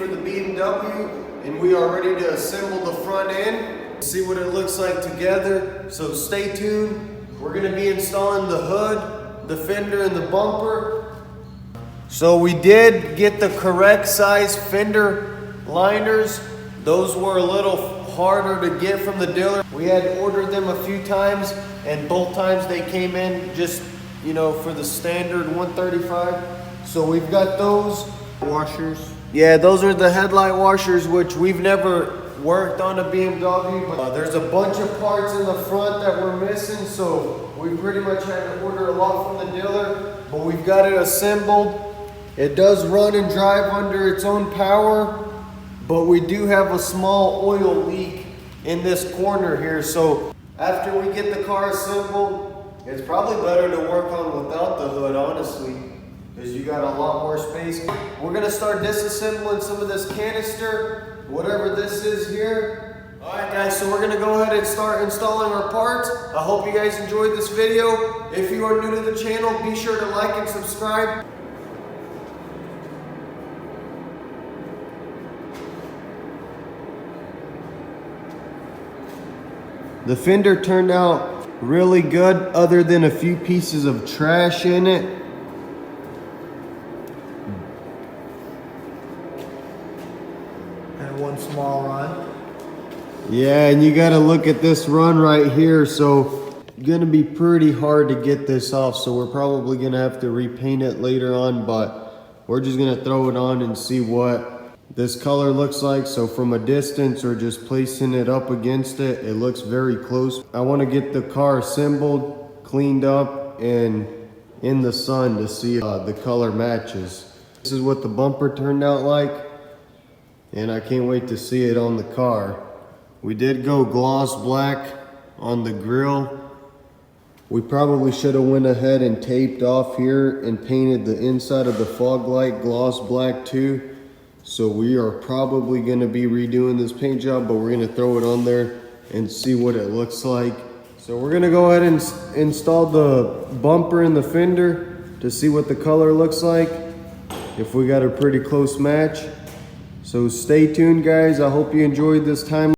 for the BMW, and we are ready to assemble the front end, see what it looks like together. So stay tuned. We're going to be installing the hood, the fender, and the bumper. So we did get the correct size fender liners. Those were a little harder to get from the dealer. We had ordered them a few times, and both times they came in just, you know, for the standard 135. So we've got those washers. Yeah, those are the headlight washers, which we've never worked on a BMW, but there's a bunch of parts in the front that we're missing, so we pretty much had to order a lot from the dealer, but we've got it assembled. It does run and drive under its own power, but we do have a small oil leak in this corner here. So after we get the car assembled, it's probably better to work on without the hood, honestly, because you got a lot more space. We're gonna start disassembling some of this canister, whatever this is here. All right guys, so we're gonna go ahead and start installing our parts. I hope you guys enjoyed this video. If you are new to the channel, be sure to like and subscribe. The fender turned out really good, other than a few pieces of trash in it. And one small run. Yeah, and you gotta look at this run right here. So it's gonna be pretty hard to get this off. So we're probably gonna have to repaint it later on, but we're just gonna throw it on and see what this color looks like. So from a distance or just placing it up against it, it looks very close. I want to get the car assembled, cleaned up, and in the sun to see if the color matches. This is what the bumper turned out like, and I can't wait to see it on the car. We did go gloss black on the grill. We probably should have went ahead and taped off here and painted the inside of the fog light gloss black too. So we are probably going to be redoing this paint job, but we're going to throw it on there and see what it looks like. So we're going to go ahead and install the bumper and the fender to see what the color looks like, if we got a pretty close match. So stay tuned guys. I hope you enjoyed this time.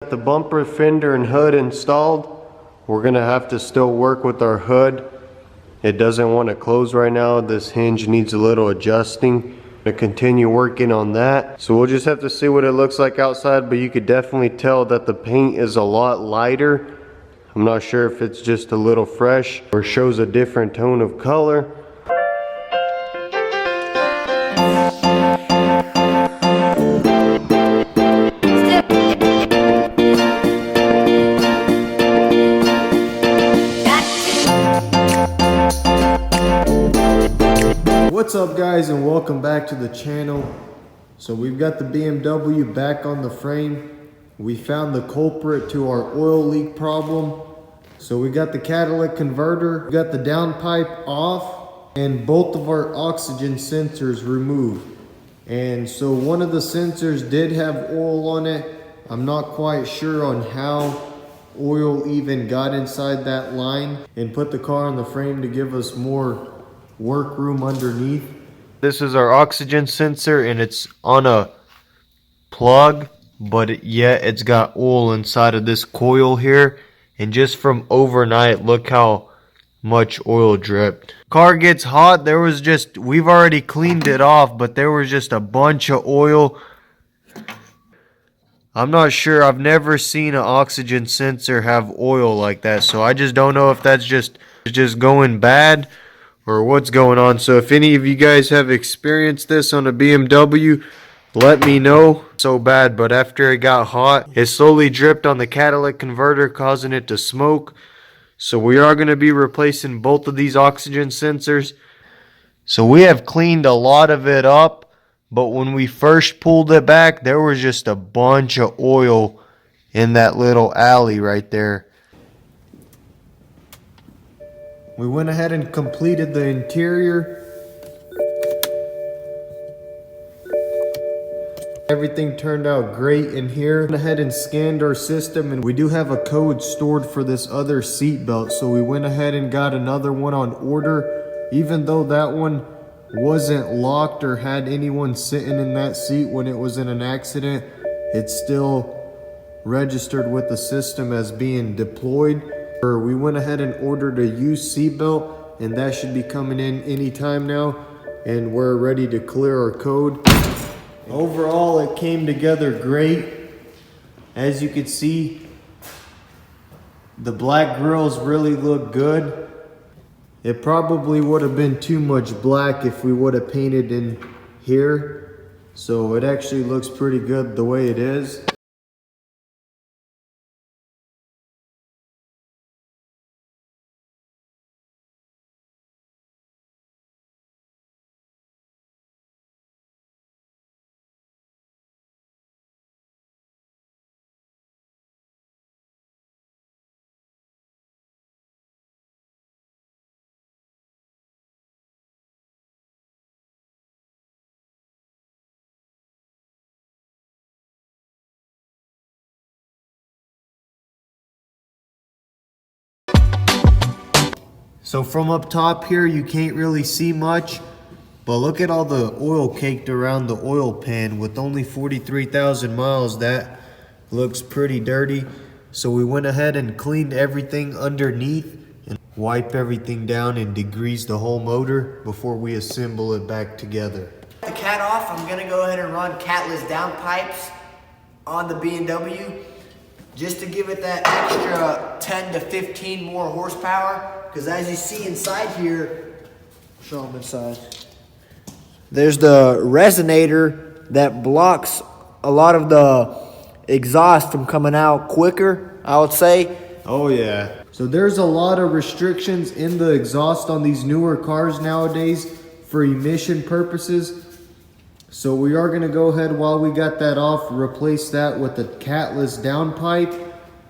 The bumper, fender, and hood installed. We're gonna have to still work with our hood. It doesn't want to close right now. This hinge needs a little adjusting. To continue working on that. So we'll just have to see what it looks like outside, but you could definitely tell that the paint is a lot lighter. I'm not sure if it's just a little fresh or shows a different tone of color. What's up guys, and welcome back to the channel. So we've got the BMW back on the frame. We found the culprit to our oil leak problem. So we got the catalytic converter, we got the downpipe off, and both of our oxygen sensors removed. And so one of the sensors did have oil on it. I'm not quite sure on how oil even got inside that line and put the car on the frame to give us more work room underneath. This is our oxygen sensor, and it's on a plug, but yet it's got oil inside of this coil here. And just from overnight, look how much oil dripped. Car gets hot. We've already cleaned it off, but there was just a bunch of oil. I'm not sure. I've never seen an oxygen sensor have oil like that, so I just don't know if that's just going bad or what's going on. So if any of you guys have experienced this on a BMW, let me know. So bad, but after it got hot, it slowly dripped on the catalytic converter, causing it to smoke. So we are going to be replacing both of these oxygen sensors. So we have cleaned a lot of it up, but when we first pulled it back, there was just a bunch of oil in that little alley right there. We went ahead and completed the interior. Everything turned out great in here. Went ahead and scanned our system, and we do have a code stored for this other seat belt. So we went ahead and got another one on order. Even though that one wasn't locked or had anyone sitting in that seat when it was in an accident, it's still registered with the system as being deployed. We went ahead and ordered a used seat belt, and that should be coming in anytime now, and we're ready to clear our code. Overall, it came together great. As you can see, the black grills really look good. It probably would have been too much black if we would have painted in here, so it actually looks pretty good the way it is. So from up top here, you can't really see much, but look at all the oil caked around the oil pan. With only 43,000 miles, that looks pretty dirty. So we went ahead and cleaned everything underneath and wipe everything down and degrease the whole motor before we assemble it back together. The cat off, I'm gonna go ahead and run catless downpipes on the BMW just to give it that extra 10 to 15 more horsepower. Because as you see inside here, show them inside, there's the resonator that blocks a lot of the exhaust from coming out quicker, I would say. Oh yeah. So there's a lot of restrictions in the exhaust on these newer cars nowadays for emission purposes. So we are gonna go ahead, while we got that off, replace that with a catless downpipe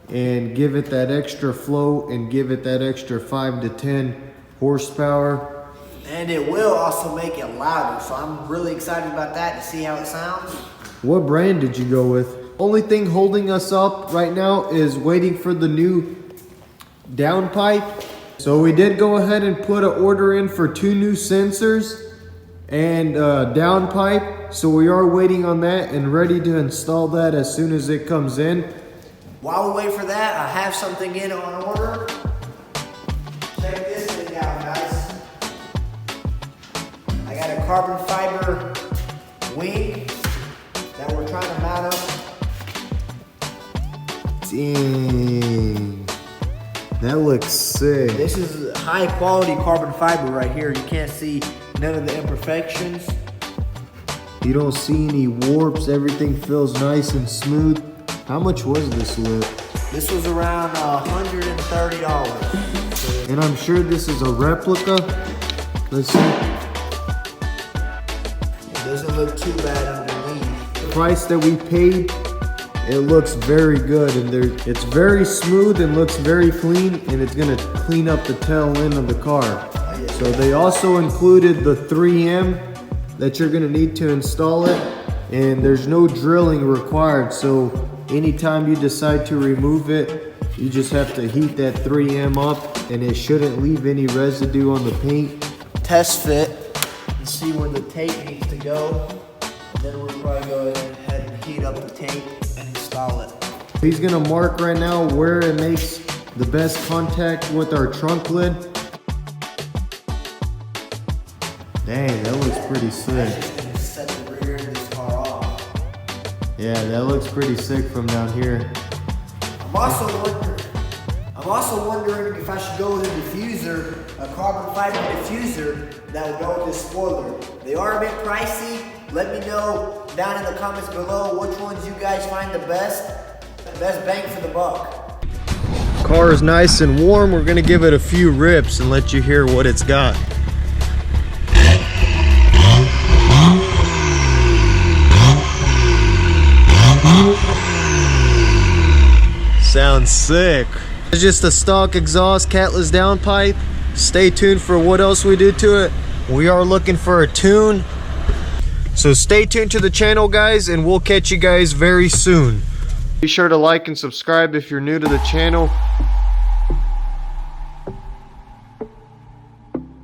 and give it that extra flow and give it that extra 5 to 10 horsepower. And it will also make it louder, so I'm really excited about that to see how it sounds. What brand did you go with? Only thing holding us up right now is waiting for the new downpipe. So we did go ahead and put an order in for 2 new sensors and downpipe. So we are waiting on that and ready to install that as soon as it comes in. While we wait for that, I have something in on order. Check this thing out, guys. I got a carbon fiber wing that we're trying to mount up. Dang. That looks sick. This is high quality carbon fiber right here. You can't see none of the imperfections. You don't see any warps. Everything feels nice and smooth. How much was this lip? This was around $130. And I'm sure this is a replica. Let's see. It doesn't look too bad underneath. The price that we paid, it looks very good, and it's very smooth and looks very clean, and it's gonna clean up the tail end of the car. So they also included the 3M that you're gonna need to install it, and there's no drilling required. So anytime you decide to remove it, you just have to heat that 3M up, and it shouldn't leave any residue on the paint. Test fit and see where the tape needs to go. And then we'll probably go ahead and heat up the tape and install it. He's gonna mark right now where it makes the best contact with our trunk lid. Dang, that looks pretty sick. Just gonna set the rear of this car off. Yeah, that looks pretty sick from down here. I'm also wondering if I should go with a diffuser, a carbon fiber diffuser that will go with this spoiler. They are a bit pricey. Let me know down in the comments below which ones you guys find the best bang for the buck. Car is nice and warm. We're gonna give it a few rips and let you hear what it's got. Sounds sick. It's just a stock exhaust catless downpipe. Stay tuned for what else we do to it. We are looking for a tune. So stay tuned to the channel, guys, and we'll catch you guys very soon. Be sure to like and subscribe if you're new to the channel.